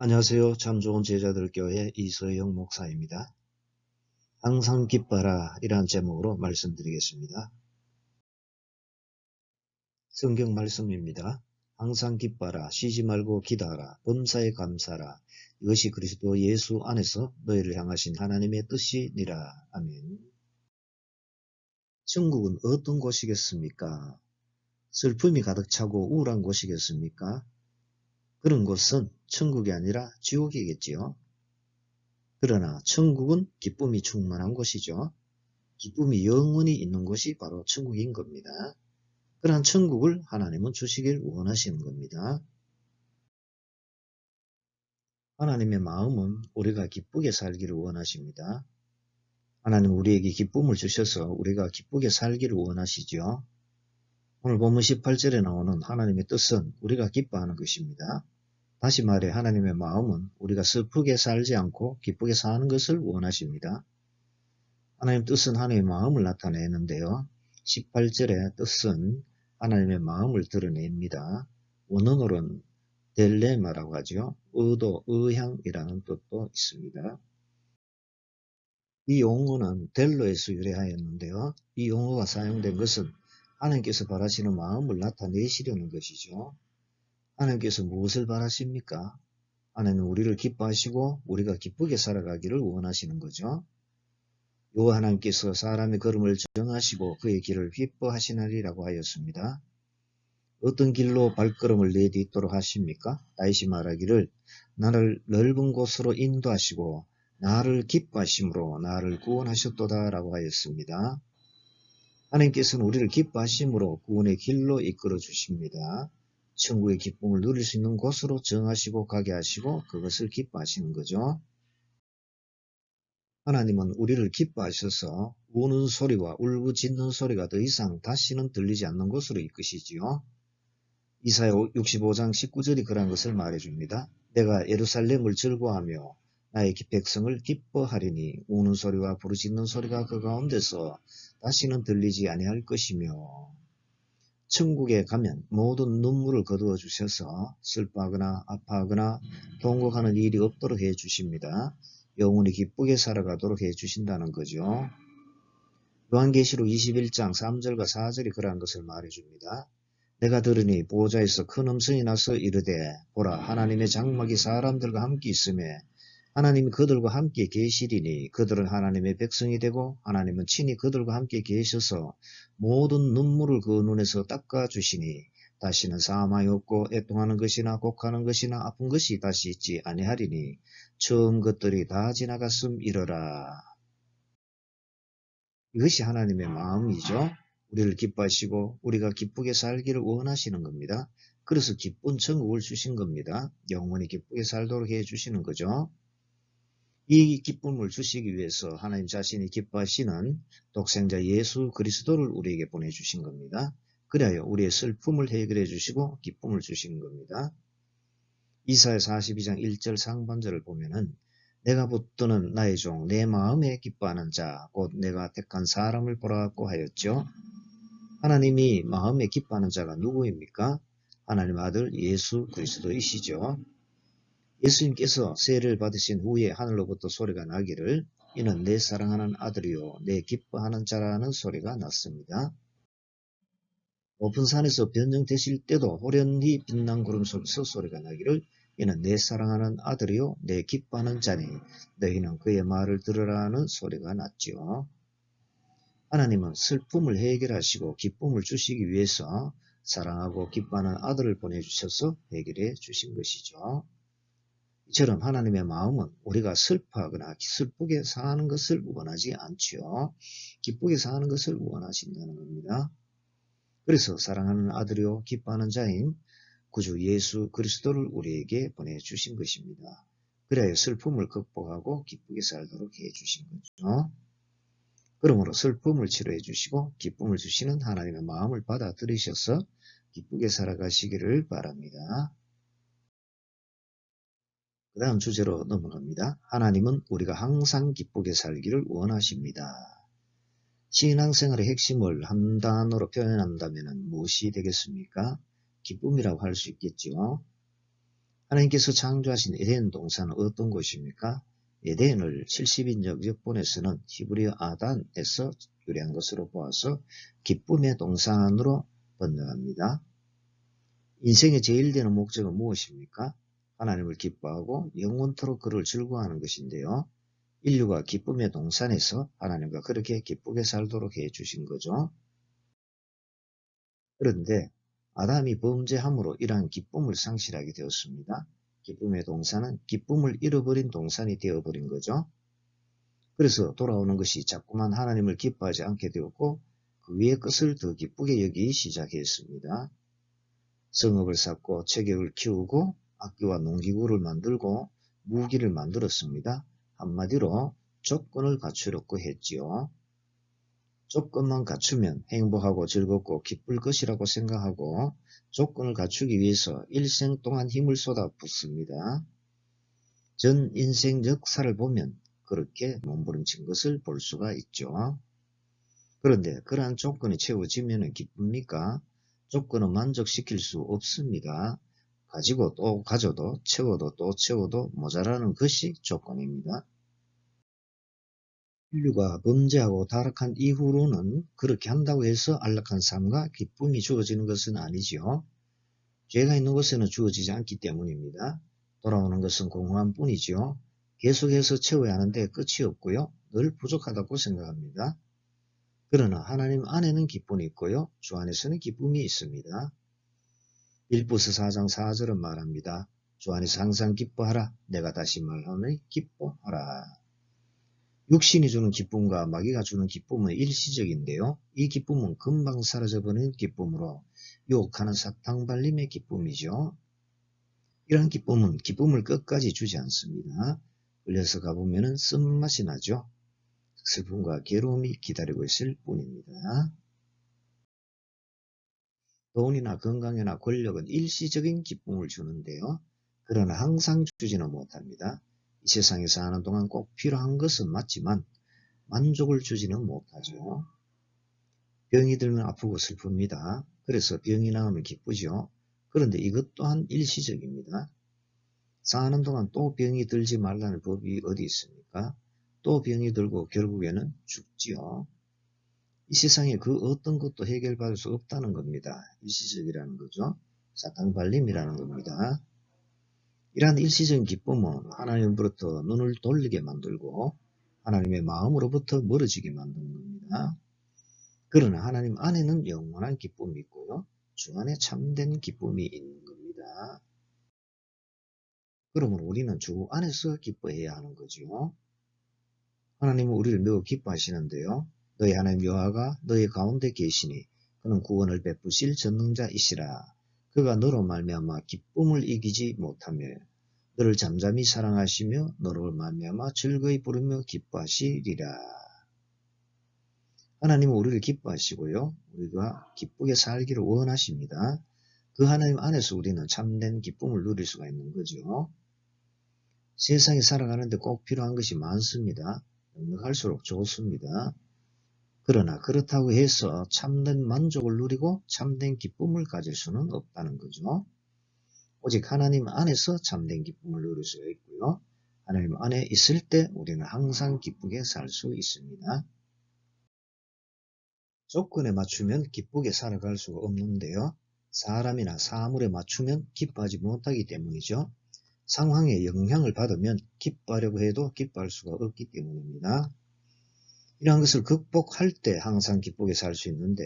안녕하세요. 참 좋은 제자들 교회 이서영 목사입니다. 항상 기뻐라 이란 제목으로 말씀드리겠습니다. 성경 말씀입니다. 항상 기뻐라, 쉬지 말고 기도하라, 범사에 감사하라. 이것이 그리스도 예수 안에서 너희를 향하신 하나님의 뜻이니라. 아멘. 천국은 어떤 곳이겠습니까? 슬픔이 가득 차고 우울한 곳이겠습니까? 그런 곳은 천국이 아니라 지옥이겠지요. 그러나 천국은 기쁨이 충만한 곳이죠. 기쁨이 영원히 있는 곳이 바로 천국인 겁니다. 그러한 천국을 하나님은 주시길 원하시는 겁니다. 하나님의 마음은 우리가 기쁘게 살기를 원하십니다. 하나님은 우리에게 기쁨을 주셔서 우리가 기쁘게 살기를 원하시죠. 오늘 본문 18절에 나오는 하나님의 뜻은 우리가 기뻐하는 것입니다. 다시 말해 하나님의 마음은 우리가 슬프게 살지 않고 기쁘게 사는 것을 원하십니다. 하나님의 뜻은 하나님의 마음을 나타내는데요. 18절의 뜻은 하나님의 마음을 드러냅니다. 원어로는 델레마라고 하죠. 의도, 의향이라는 뜻도 있습니다. 이 용어는 델로에서 유래하였는데요. 이 용어가 사용된 것은 하나님께서 바라시는 마음을 나타내시려는 것이죠. 하나님께서 무엇을 바라십니까? 하나님은 우리를 기뻐하시고 우리가 기쁘게 살아가기를 원하시는 거죠. 여호와 하나님께서 사람의 걸음을 정하시고 그의 길을 기뻐하시나리라고 하였습니다. 어떤 길로 발걸음을 내딛도록 하십니까? 다윗이 말하기를 나를 넓은 곳으로 인도하시고 나를 기뻐하심으로 나를 구원하셨도다 라고 하였습니다. 하나님께서는 우리를 기뻐하심으로 구원의 길로 이끌어 주십니다. 천국의 기쁨을 누릴 수 있는 곳으로 정하시고 가게 하시고 그것을 기뻐하시는 거죠. 하나님은 우리를 기뻐하셔서 우는 소리와 울부짖는 소리가 더 이상 다시는 들리지 않는 곳으로 이끄시지요. 이사야 65장 19절이 그런 것을 말해줍니다. 내가 예루살렘을 즐거워하며 나의 백성을 기뻐하리니 우는 소리와 부르짖는 소리가 그 가운데서 다시는 들리지 아니할 것이며 천국에 가면 모든 눈물을 거두어 주셔서 슬퍼하거나 아파하거나 통곡하는 일이 없도록 해 주십니다. 영원히 기쁘게 살아가도록 해 주신다는 거죠. 요한계시록 21장 3절과 4절이 그러한 것을 말해줍니다. 내가 들으니 보호자에서 큰 음성이 나서 이르되 보라 하나님의 장막이 사람들과 함께 있으며 하나님이 그들과 함께 계시리니 그들은 하나님의 백성이 되고 하나님은 친히 그들과 함께 계셔서 모든 눈물을 그 눈에서 닦아주시니 다시는 사망이 없고 애통하는 것이나 곡하는 것이나 아픈 것이 다시 있지 아니하리니 처음 것들이 다 지나갔음이러라. 이것이 하나님의 마음이죠. 우리를 기뻐하시고 우리가 기쁘게 살기를 원하시는 겁니다. 그래서 기쁜 천국을 주신 겁니다. 영원히 기쁘게 살도록 해 주시는 거죠. 이 기쁨을 주시기 위해서 하나님 자신이 기뻐하시는 독생자 예수 그리스도를 우리에게 보내주신 겁니다. 그래야 우리의 슬픔을 해결해 주시고 기쁨을 주신 겁니다. 이사야 42장 1절 상반절을 보면은 내가 붙드는 나의 종 내 마음에 기뻐하는 자 곧 내가 택한 사람을 보라고 하였죠. 하나님이 마음에 기뻐하는 자가 누구입니까? 하나님 아들 예수 그리스도이시죠. 예수님께서 세례를 받으신 후에 하늘로부터 소리가 나기를 이는 내 사랑하는 아들이요 내 기뻐하는 자라는 소리가 났습니다. 높은 산에서 변증되실 때도 호련히 빛난 구름 속에서 소리가 나기를 이는 내 사랑하는 아들이요 내 기뻐하는 자니 너희는 그의 말을 들으라는 소리가 났지요. 하나님은 슬픔을 해결하시고 기쁨을 주시기 위해서 사랑하고 기뻐하는 아들을 보내주셔서 해결해 주신 것이죠. 이처럼 하나님의 마음은 우리가 슬퍼하거나 슬프게 사는 것을 원하지 않지요. 기쁘게 사는 것을 원하신다는 겁니다. 그래서 사랑하는 아들이요 기뻐하는 자인 구주 예수 그리스도를 우리에게 보내주신 것입니다. 그래야 슬픔을 극복하고 기쁘게 살도록 해주신 거죠. 그러므로 슬픔을 치료해 주시고 기쁨을 주시는 하나님의 마음을 받아들이셔서 기쁘게 살아가시기를 바랍니다. 그 다음 주제로 넘어갑니다. 하나님은 우리가 항상 기쁘게 살기를 원하십니다. 신앙생활의 핵심을 한 단어로 표현한다면 무엇이 되겠습니까? 기쁨이라고 할 수 있겠죠. 하나님께서 창조하신 에덴 동산은 어떤 곳입니까? 에덴을 70인역 역본에서는 히브리어 아단에서 유래한 것으로 보아서 기쁨의 동산으로 번역합니다. 인생의 제일 되는 목적은 무엇입니까? 하나님을 기뻐하고 영원토록 그를 즐거워하는 것인데요. 인류가 기쁨의 동산에서 하나님과 그렇게 기쁘게 살도록 해주신 거죠. 그런데 아담이 범죄함으로 이러한 기쁨을 상실하게 되었습니다. 기쁨의 동산은 기쁨을 잃어버린 동산이 되어버린 거죠. 그래서 돌아오는 것이 자꾸만 하나님을 기뻐하지 않게 되었고 그 위의 것을 더 기쁘게 여기기 시작했습니다. 성읍을 쌓고 체격을 키우고 악기와 농기구를 만들고 무기를 만들었습니다. 한마디로 조건을 갖추려고 했지요. 조건만 갖추면 행복하고 즐겁고 기쁠 것이라고 생각하고 조건을 갖추기 위해서 일생 동안 힘을 쏟아붓습니다. 전 인생 역사를 보면 그렇게 몸부림친 것을 볼 수가 있죠. 그런데 그러한 조건이 채워지면 기쁩니까? 조건은 만족시킬 수 없습니다. 가지고 또 가져도 채워도 또 채워도 모자라는 것이 조건입니다. 인류가 범죄하고 타락한 이후로는 그렇게 한다고 해서 안락한 삶과 기쁨이 주어지는 것은 아니지요. 죄가 있는 곳에는 주어지지 않기 때문입니다. 돌아오는 것은 공허한 뿐이지요. 계속해서 채워야 하는데 끝이 없고요. 늘 부족하다고 생각합니다. 그러나 하나님 안에는 기쁨이 있고요. 주 안에서는 기쁨이 있습니다. 빌보스 4장 4절은 말합니다. 주 안에서 항상 기뻐하라. 내가 다시 말하노니 기뻐하라. 육신이 주는 기쁨과 마귀가 주는 기쁨은 일시적인데요. 이 기쁨은 금방 사라져버리는 기쁨으로 유혹하는 사탕발림의 기쁨이죠. 이러한 기쁨은 기쁨을 끝까지 주지 않습니다. 끌려서 가보면 쓴맛이 나죠. 슬픔과 괴로움이 기다리고 있을 뿐입니다. 돈이나 건강이나 권력은 일시적인 기쁨을 주는데요. 그러나 항상 주지는 못합니다. 이 세상에 사는 동안 꼭 필요한 것은 맞지만 만족을 주지는 못하죠. 병이 들면 아프고 슬픕니다. 그래서 병이 나으면 기쁘죠. 그런데 이것 또한 일시적입니다. 사는 동안 또 병이 들지 말라는 법이 어디 있습니까? 또 병이 들고 결국에는 죽지요. 이 세상에 그 어떤 것도 해결받을 수 없다는 겁니다. 일시적이라는 거죠. 사탕발림이라는 겁니다. 이러한 일시적인 기쁨은 하나님으로부터 눈을 돌리게 만들고 하나님의 마음으로부터 멀어지게 만드는 겁니다. 그러나 하나님 안에는 영원한 기쁨이 있고요. 주 안에 참된 기쁨이 있는 겁니다. 그러므로 우리는 주 안에서 기뻐해야 하는 거죠. 하나님은 우리를 매우 기뻐하시는데요. 너희 하나님 여호와가 너희 가운데 계시니 그는 구원을 베푸실 전능자이시라. 그가 너로 말미암아 기쁨을 이기지 못하며 너를 잠잠히 사랑하시며 너로 말미암아 즐거이 부르며 기뻐하시리라. 하나님은 우리를 기뻐하시고요. 우리가 기쁘게 살기를 원하십니다. 그 하나님 안에서 우리는 참된 기쁨을 누릴 수가 있는 거죠. 세상에 살아가는데 꼭 필요한 것이 많습니다. 넉넉할수록 좋습니다. 그러나 그렇다고 해서 참된 만족을 누리고 참된 기쁨을 가질 수는 없다는 거죠. 오직 하나님 안에서 참된 기쁨을 누릴 수가 있고요. 하나님 안에 있을 때 우리는 항상 기쁘게 살 수 있습니다. 조건에 맞추면 기쁘게 살아갈 수가 없는데요. 사람이나 사물에 맞추면 기뻐하지 못하기 때문이죠. 상황에 영향을 받으면 기뻐하려고 해도 기뻐할 수가 없기 때문입니다. 이러한 것을 극복할 때 항상 기쁘게 살 수 있는데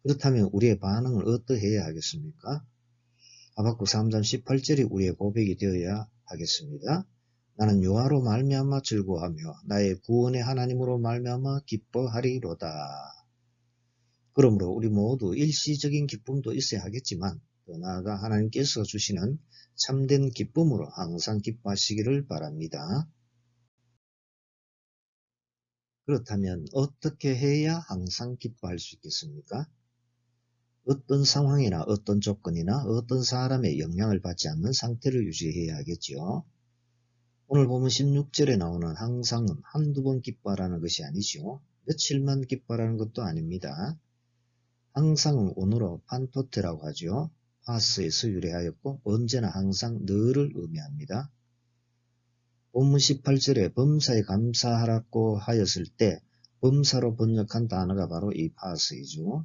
그렇다면 우리의 반응을 어떠해야 하겠습니까? 하박국 3장 18절이 우리의 고백이 되어야 하겠습니다. 나는 여호와로 말미암아 즐거워하며 나의 구원의 하나님으로 말미암아 기뻐하리로다. 그러므로 우리 모두 일시적인 기쁨도 있어야 하겠지만 더 나아가 하나님께서 주시는 참된 기쁨으로 항상 기뻐하시기를 바랍니다. 그렇다면 어떻게 해야 항상 기뻐할 수 있겠습니까? 어떤 상황이나 어떤 조건이나 어떤 사람의 영향을 받지 않는 상태를 유지해야 하겠죠. 오늘 보면 16절에 나오는 항상은 한두 번 기뻐하라는 것이 아니죠. 며칠만 기뻐하라는 것도 아닙니다. 항상은 오늘어 판토테라고 하죠. 파스에서 유래하였고 언제나 항상 늘을 의미합니다. 본문 18절에 범사에 감사하라고 하였을 때 범사로 번역한 단어가 바로 이 파스이죠.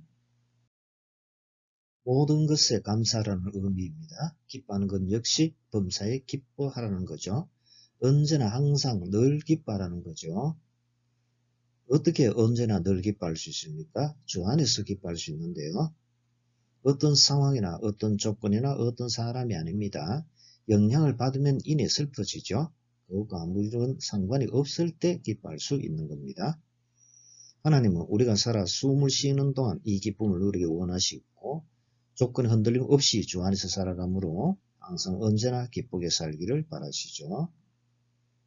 모든 것에 감사하라는 의미입니다. 기뻐하는 것 역시 범사에 기뻐하라는 거죠. 언제나 항상 늘 기뻐하라는 거죠. 어떻게 언제나 늘 기뻐할 수 있습니까? 주 안에서 기뻐할 수 있는데요. 어떤 상황이나 어떤 조건이나 어떤 사람이 아닙니다. 영향을 받으면 이내 슬퍼지죠. 그것과 아무런 상관이 없을 때 기뻐할 수 있는 겁니다. 하나님은 우리가 살아 숨을 쉬는 동안 이 기쁨을 누리기 원하시고 조건 흔들림 없이 주 안에서 살아가므로 항상 언제나 기쁘게 살기를 바라시죠.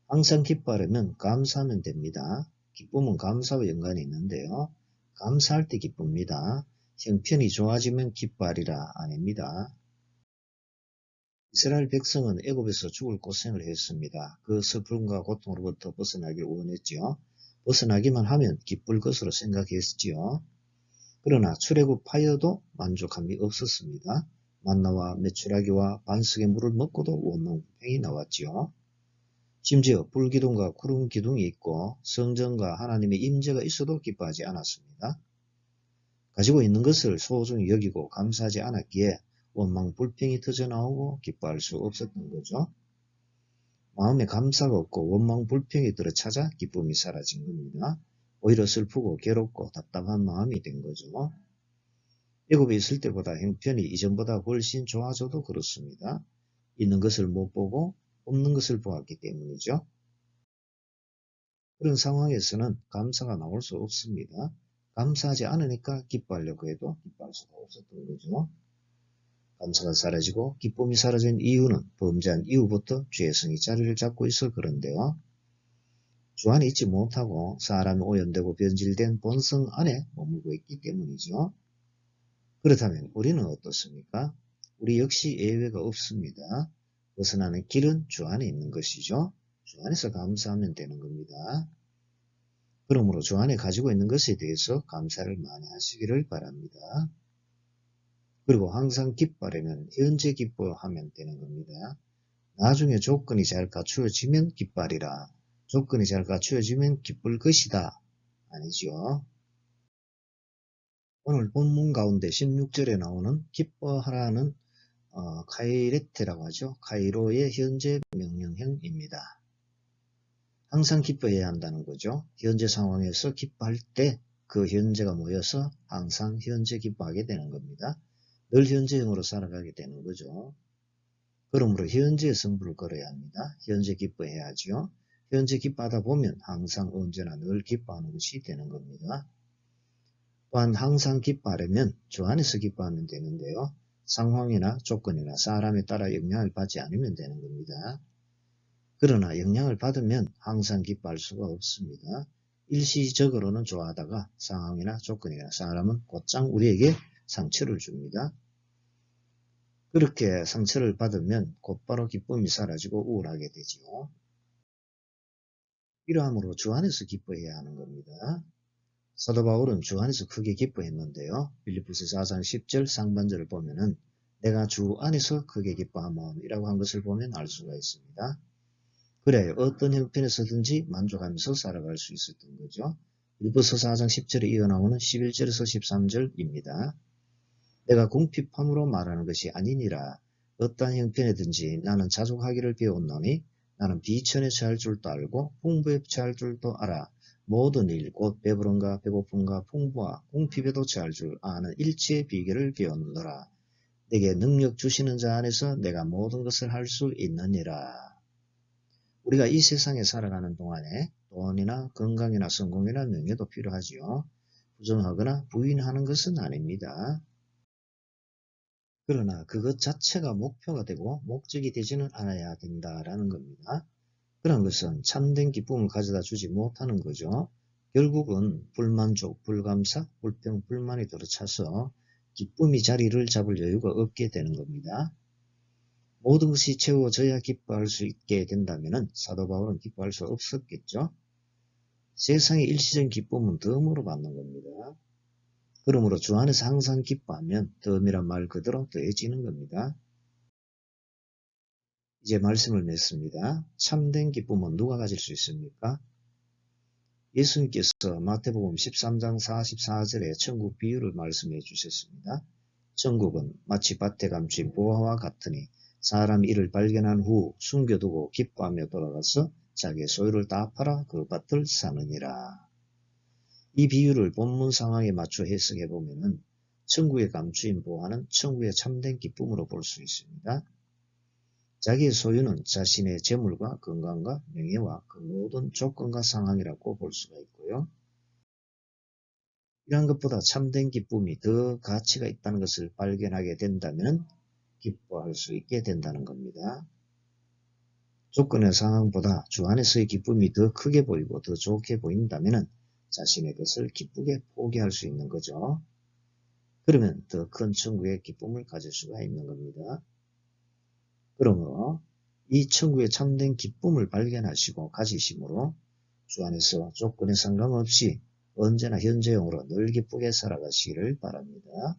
항상 기뻐하려면 감사하면 됩니다. 기쁨은 감사와 연관이 있는데요. 감사할 때 기쁩니다. 형편이 좋아지면 기뻐하리라 아닙니다. 이스라엘 백성은 애굽에서 죽을 고생을 했습니다. 그 슬픔과 고통으로부터 벗어나길 원했지요. 벗어나기만 하면 기쁠 것으로 생각했지요. 그러나 출애굽하여도 만족함이 없었습니다. 만나와 메추라기와 반석의 물을 먹고도 원망불평이 나왔지요. 심지어 불기둥과 구름 기둥이 있고 성전과 하나님의 임재가 있어도 기뻐하지 않았습니다. 가지고 있는 것을 소중히 여기고 감사하지 않았기에 원망 불평이 터져나오고 기뻐할 수 없었던 거죠. 마음에 감사가 없고 원망 불평이 들어차자 기쁨이 사라진 겁니다. 오히려 슬프고 괴롭고 답답한 마음이 된 거죠. 애굽에 있을 때보다 형편이 이전보다 훨씬 좋아져도 그렇습니다. 있는 것을 못 보고 없는 것을 보았기 때문이죠. 그런 상황에서는 감사가 나올 수 없습니다. 감사하지 않으니까 기뻐하려고 해도 기뻐할 수가 없었던 거죠. 감사가 사라지고 기쁨이 사라진 이유는 범죄한 이후부터 죄성이 자리를 잡고 있어 그런데요. 주 안에 있지 못하고 사람이 오염되고 변질된 본성 안에 머물고 있기 때문이죠. 그렇다면 우리는 어떻습니까? 우리 역시 예외가 없습니다. 벗어나는 길은 주 안에 있는 것이죠. 주 안에서 감사하면 되는 겁니다. 그러므로 주 안에 가지고 있는 것에 대해서 감사를 많이 하시기를 바랍니다. 그리고 항상 기뻐하려면 현재 기뻐하면 되는 겁니다. 나중에 조건이 잘 갖추어지면 기뻐하리라. 조건이 잘 갖추어지면 기쁠 것이다. 아니죠. 오늘 본문 가운데 16절에 나오는 기뻐하라는 카이레테라고 하죠. 카이로의 현재 명령형입니다. 항상 기뻐해야 한다는 거죠. 현재 상황에서 기뻐할 때 그 현재가 모여서 항상 현재 기뻐하게 되는 겁니다. 늘 현재형으로 살아가게 되는 거죠. 그러므로 현재의 승부를 걸어야 합니다. 현재 기뻐해야 하죠. 현재 기뻐하다 보면 항상 언제나 늘 기뻐하는 것이 되는 겁니다. 또한 항상 기뻐하려면 주 안에서 기뻐하면 되는데요. 상황이나 조건이나 사람에 따라 영향을 받지 않으면 되는 겁니다. 그러나 영향을 받으면 항상 기뻐할 수가 없습니다. 일시적으로는 좋아하다가 상황이나 조건이나 사람은 곧장 우리에게 상처를 줍니다. 그렇게 상처를 받으면 곧바로 기쁨이 사라지고 우울하게 되지요. 이러함으로 주 안에서 기뻐해야 하는 겁니다. 사도 바울은 주 안에서 크게 기뻐했는데요. 빌립보서 4장 10절 상반절을 보면은 내가 주 안에서 크게 기뻐함이라고 한 것을 보면 알 수가 있습니다. 그래 어떤 형편에서든지 만족하면서 살아갈 수 있었던 거죠. 빌립보서 4장 10절에 이어나오는 11절에서 13절입니다. 내가 궁핍함으로 말하는 것이 아니니라. 어떠한 형편이든지 나는 자족하기를 배웠노니 나는 비천에 처할 줄도 알고 풍부에 처할 줄도 알아. 모든 일 곧 배부름과 배고픔과 풍부와 궁핍에도 처할 줄 아는 일체의 비결을 배웠노라. 내게 능력 주시는 자 안에서 내가 모든 것을 할 수 있느니라. 우리가 이 세상에 살아가는 동안에 돈이나 건강이나 성공이나 명예도 필요하지요. 부정하거나 부인하는 것은 아닙니다. 그러나 그것 자체가 목표가 되고 목적이 되지는 않아야 된다라는 겁니다. 그런 것은 참된 기쁨을 가져다 주지 못하는 거죠. 결국은 불만족, 불감사, 불평, 불만이 들어차서 기쁨이 자리를 잡을 여유가 없게 되는 겁니다. 모든 것이 채워져야 기뻐할 수 있게 된다면 사도 바울은 기뻐할 수 없었겠죠. 세상의 일시적인 기쁨은 덤으로 받는 겁니다. 그러므로 주 안에서 항상 기뻐하면 덤이란 말 그대로 더해지는 겁니다. 이제 말씀을 맺습니다. 참된 기쁨은 누가 가질 수 있습니까? 예수님께서 마태복음 13장 44절에 천국 비유를 말씀해 주셨습니다. 천국은 마치 밭에 감춘 보화와 같으니 사람이 이를 발견한 후 숨겨두고 기뻐하며 돌아가서 자기의 소유를 다 팔아 그 밭을 사느니라. 이 비유를 본문 상황에 맞춰 해석해 보면은 천국에 감추인 보화는 천국의 참된 기쁨으로 볼 수 있습니다. 자기의 소유는 자신의 재물과 건강과 명예와 그 모든 조건과 상황이라고 볼 수가 있고요. 이러한 것보다 참된 기쁨이 더 가치가 있다는 것을 발견하게 된다면 기뻐할 수 있게 된다는 겁니다. 조건의 상황보다 주 안에서의 기쁨이 더 크게 보이고 더 좋게 보인다면 자신의 것을 기쁘게 포기할 수 있는 거죠. 그러면 더 큰 천국의 기쁨을 가질 수가 있는 겁니다. 그러므로 이 천국의 참된 기쁨을 발견하시고 가지심으로 주 안에서 조건에 상관없이 언제나 현재형으로 늘 기쁘게 살아가시기를 바랍니다.